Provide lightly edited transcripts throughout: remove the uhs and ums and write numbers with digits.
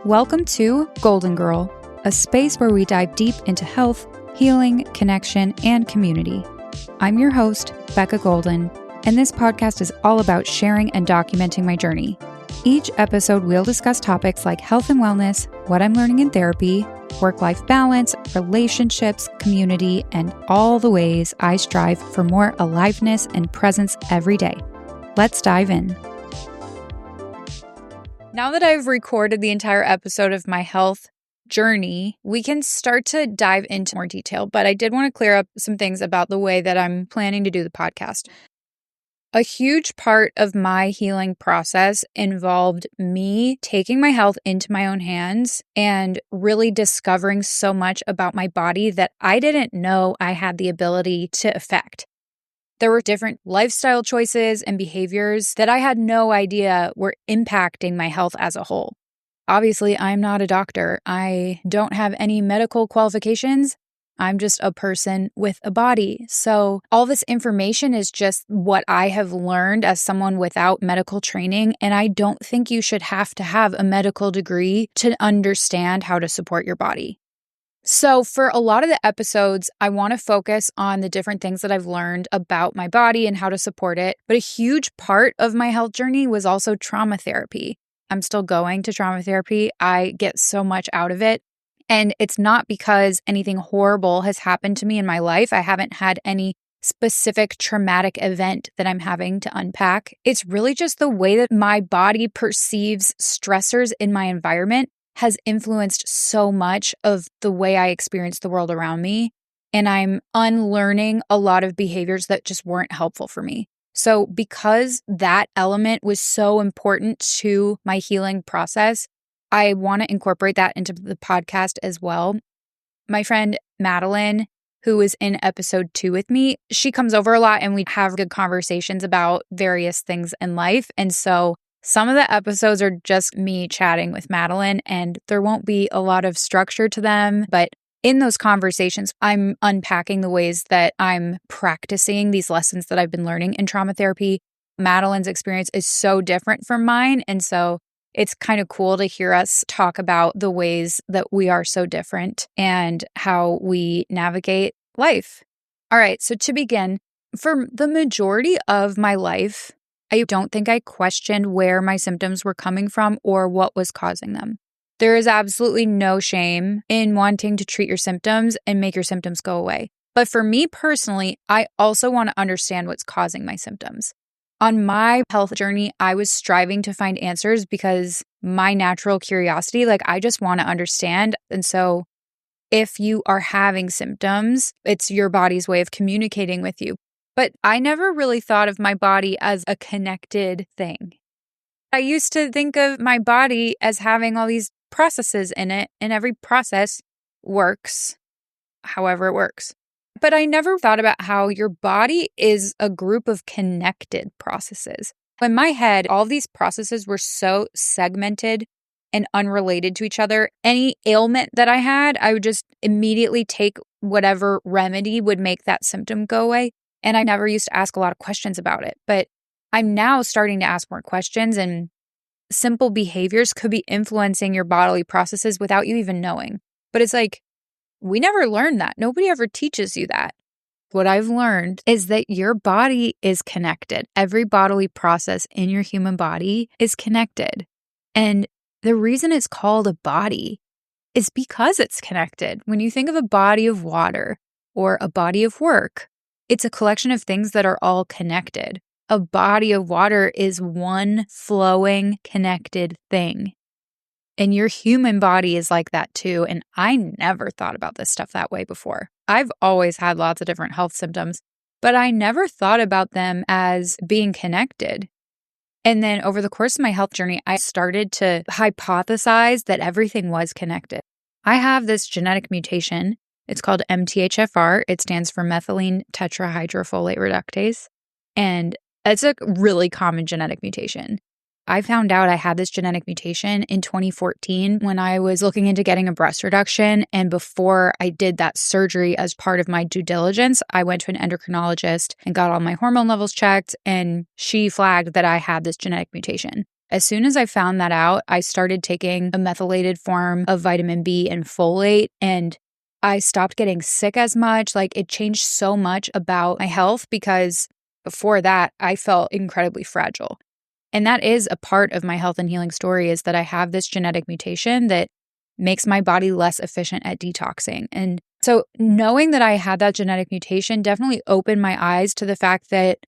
Welcome to Golden Girl, a space where we dive deep into health, healing, connection, and community. I'm your host, Becca Golden, and this podcast is all about sharing and documenting my journey. Each episode, we'll discuss topics like health and wellness, what I'm learning in therapy, work-life balance, relationships, community, and all the ways I strive for more aliveness and presence every day. Let's dive in. Now that I've recorded the entire episode of my health journey, we can start to dive into more detail, but I did want to clear up some things about the way that I'm planning to do the podcast. A huge part of my healing process involved me taking my health into my own hands and really discovering so much about my body that I didn't know I had the ability to affect. There were different lifestyle choices and behaviors that I had no idea were impacting my health as a whole. Obviously, I'm not a doctor. I don't have any medical qualifications. I'm just a person with a body. So all this information is just what I have learned as someone without medical training. And I don't think you should have to have a medical degree to understand how to support your body. So for a lot of the episodes, I want to focus on the different things that I've learned about my body and how to support it. But a huge part of my health journey was also trauma therapy. I'm still going to trauma therapy. I get so much out of it. And it's not because anything horrible has happened to me in my life. I haven't had any specific traumatic event that I'm having to unpack. It's really just the way that my body perceives stressors in my environment has influenced so much of the way I experience the world around me. And I'm unlearning a lot of behaviors that just weren't helpful for me. So because that element was so important to my healing process, I want to incorporate that into the podcast as well. My friend Madeline, who is in episode 2 with me, she comes over a lot and we have good conversations about various things in life. And so some of the episodes are just me chatting with Madeline, and there won't be a lot of structure to them. But in those conversations, I'm unpacking the ways that I'm practicing these lessons that I've been learning in trauma therapy. Madeline's experience is so different from mine. And so it's kind of cool to hear us talk about the ways that we are so different and how we navigate life. All right, so to begin, for the majority of my life, I don't think I questioned where my symptoms were coming from or what was causing them. There is absolutely no shame in wanting to treat your symptoms and make your symptoms go away. But for me personally, I also want to understand what's causing my symptoms. On my health journey, I was striving to find answers because my natural curiosity, I just want to understand. And so if you are having symptoms, it's your body's way of communicating with you. But I never really thought of my body as a connected thing. I used to think of my body as having all these processes in it, and every process works however it works. But I never thought about how your body is a group of connected processes. In my head, all these processes were so segmented and unrelated to each other. Any ailment that I had, I would just immediately take whatever remedy would make that symptom go away. And I never used to ask a lot of questions about it. But I'm now starting to ask more questions, and simple behaviors could be influencing your bodily processes without you even knowing. But it's we never learned that. Nobody ever teaches you that. What I've learned is that your body is connected. Every bodily process in your human body is connected. And the reason it's called a body is because it's connected. When you think of a body of water or a body of work, it's a collection of things that are all connected. A body of water is one flowing, connected thing. And your human body is like that too. And I never thought about this stuff that way before. I've always had lots of different health symptoms, but I never thought about them as being connected. And then over the course of my health journey, I started to hypothesize that everything was connected. I have this genetic mutation. It's called MTHFR. It stands for methylene tetrahydrofolate reductase. And it's a really common genetic mutation. I found out I had this genetic mutation in 2014 when I was looking into getting a breast reduction. And before I did that surgery as part of my due diligence, I went to an endocrinologist and got all my hormone levels checked. And she flagged that I had this genetic mutation. As soon as I found that out, I started taking a methylated form of vitamin B and folate, and I stopped getting sick as much. Like, it changed so much about my health because before that, I felt incredibly fragile. And that is a part of my health and healing story, is that I have this genetic mutation that makes my body less efficient at detoxing. And so knowing that I had that genetic mutation definitely opened my eyes to the fact that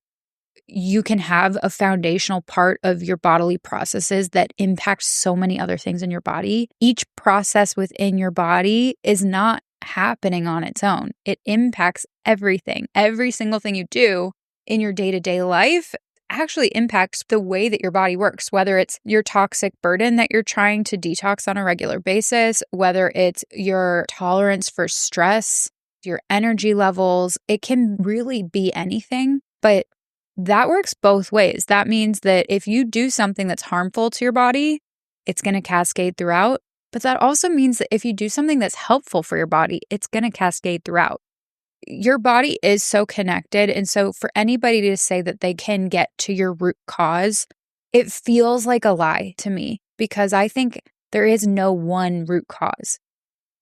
you can have a foundational part of your bodily processes that impact so many other things in your body. Each process within your body is not happening on its own. It impacts everything. Every single thing you do in your day-to-day life actually impacts the way that your body works, whether it's your toxic burden that you're trying to detox on a regular basis, whether it's your tolerance for stress, your energy levels. It can really be anything, but that works both ways. That means that if you do something that's harmful to your body, it's going to cascade throughout. But that also means that if you do something that's helpful for your body, it's going to cascade throughout. Your body is so connected. And so for anybody to say that they can get to your root cause, it feels like a lie to me, because I think there is no one root cause.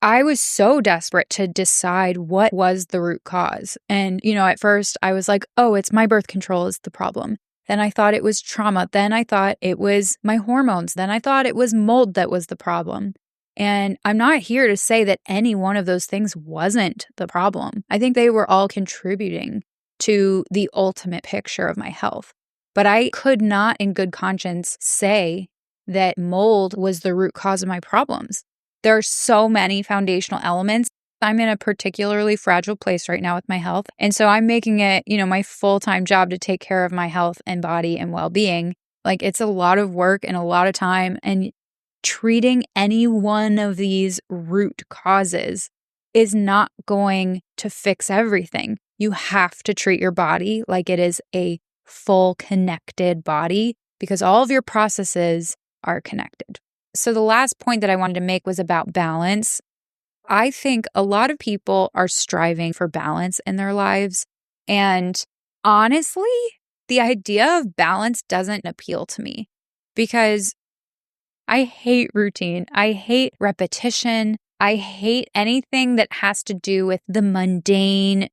I was so desperate to decide what was the root cause. And, at first I was like, oh, it's my birth control is the problem. Then I thought it was trauma. Then I thought it was my hormones. Then I thought it was mold that was the problem. And I'm not here to say that any one of those things wasn't the problem. I think they were all contributing to the ultimate picture of my health. But I could not in good conscience say that mold was the root cause of my problems. There are so many foundational elements. I'm in a particularly fragile place right now with my health. And so I'm making it, my full-time job to take care of my health and body and well-being. Like, it's a lot of work and a lot of time. And treating any one of these root causes is not going to fix everything. You have to treat your body like it is a full connected body, because all of your processes are connected. So the last point that I wanted to make was about balance. I think a lot of people are striving for balance in their lives. And honestly, the idea of balance doesn't appeal to me, because I hate routine. I hate repetition. I hate anything that has to do with the mundane.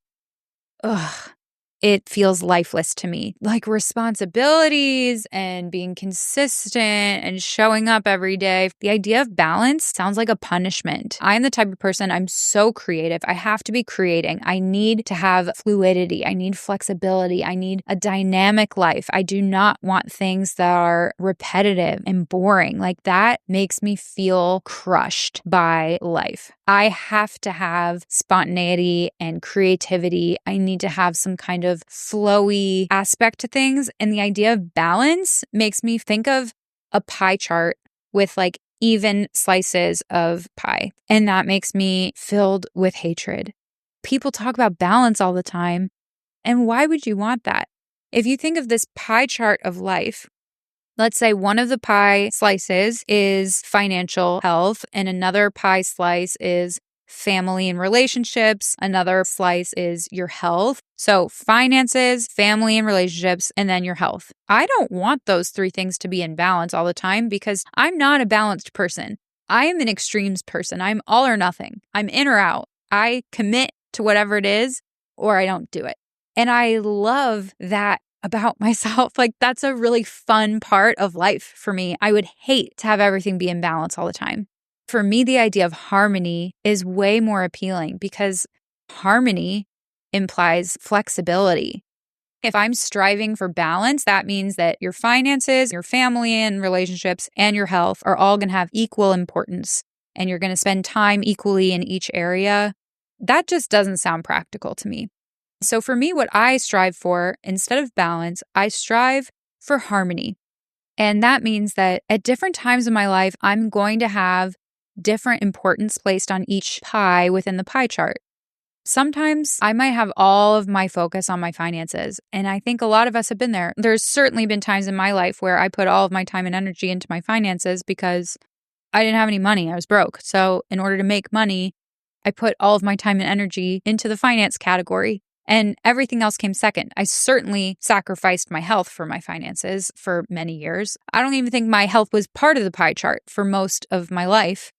It feels lifeless to me. Like responsibilities and being consistent and showing up every day. The idea of balance sounds like a punishment. I'm the type of person, I'm so creative. I have to be creating. I need to have fluidity. I need flexibility. I need a dynamic life. I do not want things that are repetitive and boring. Like, that makes me feel crushed by life. I have to have spontaneity and creativity. I need to have some kind of flowy aspect to things. And the idea of balance makes me think of a pie chart with like even slices of pie. And that makes me filled with hatred. People talk about balance all the time. And why would you want that? If you think of this pie chart of life, let's say one of the pie slices is financial health, and another pie slice is family and relationships. Another slice is your health. So finances, family and relationships, and then your health. I don't want those three things to be in balance all the time, because I'm not a balanced person. I am an extremes person. I'm all or nothing. I'm in or out. I commit to whatever it is, or I don't do it. And I love that about myself. Like, that's a really fun part of life for me. I would hate to have everything be in balance all the time. For me, the idea of harmony is way more appealing, because harmony implies flexibility. If I'm striving for balance, that means that your finances, your family and relationships, and your health are all going to have equal importance, and you're going to spend time equally in each area. That just doesn't sound practical to me. So for me, what I strive for, instead of balance, I strive for harmony. And that means that at different times in my life, I'm going to have different importance placed on each pie within the pie chart. Sometimes I might have all of my focus on my finances, and I think a lot of us have been there. There's certainly been times in my life where I put all of my time and energy into my finances because I didn't have any money. I was broke. So in order to make money, I put all of my time and energy into the finance category. And everything else came second. I certainly sacrificed my health for my finances for many years. I don't even think my health was part of the pie chart for most of my life.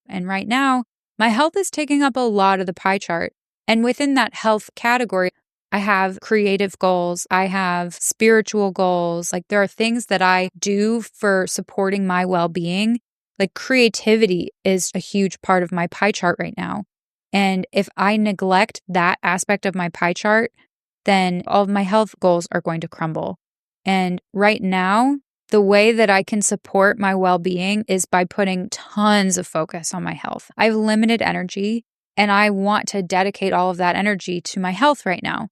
And right now, my health is taking up a lot of the pie chart. And within that health category, I have creative goals. I have spiritual goals. Like there are things that I do for supporting my well-being. Like creativity is a huge part of my pie chart right now. And if I neglect that aspect of my pie chart, then all of my health goals are going to crumble. And right now, the way that I can support my well-being is by putting tons of focus on my health. I have limited energy, and I want to dedicate all of that energy to my health right now.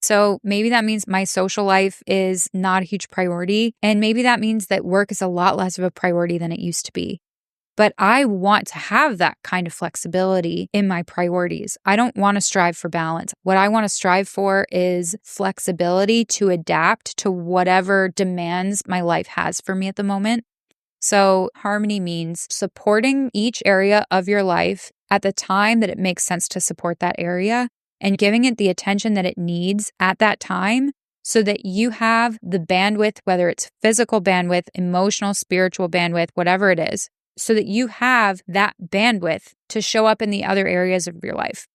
So maybe that means my social life is not a huge priority, and maybe that means that work is a lot less of a priority than it used to be. But I want to have that kind of flexibility in my priorities. I don't want to strive for balance. What I want to strive for is flexibility to adapt to whatever demands my life has for me at the moment. So harmony means supporting each area of your life at the time that it makes sense to support that area and giving it the attention that it needs at that time so that you have the bandwidth, whether it's physical bandwidth, emotional, spiritual bandwidth, whatever it is, so that you have that bandwidth to show up in the other areas of your life.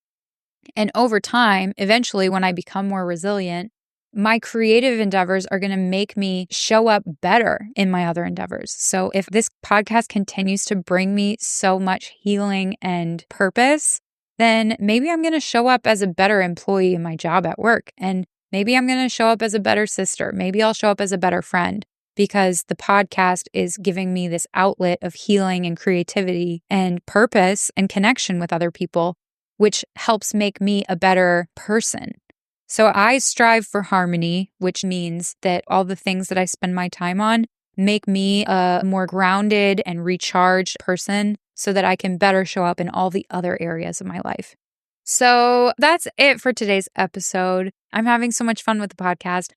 And over time, eventually, when I become more resilient, my creative endeavors are going to make me show up better in my other endeavors. So if this podcast continues to bring me so much healing and purpose, then maybe I'm going to show up as a better employee in my job at work. And maybe I'm going to show up as a better sister. Maybe I'll show up as a better friend, because the podcast is giving me this outlet of healing and creativity and purpose and connection with other people, which helps make me a better person. So I strive for harmony, which means that all the things that I spend my time on make me a more grounded and recharged person so that I can better show up in all the other areas of my life. So that's it for today's episode. I'm having so much fun with the podcast.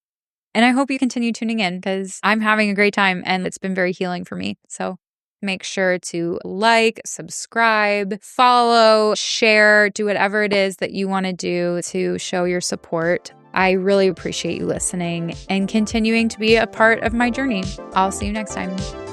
And I hope you continue tuning in because I'm having a great time and it's been very healing for me. So make sure to like, subscribe, follow, share, do whatever it is that you want to do to show your support. I really appreciate you listening and continuing to be a part of my journey. I'll see you next time.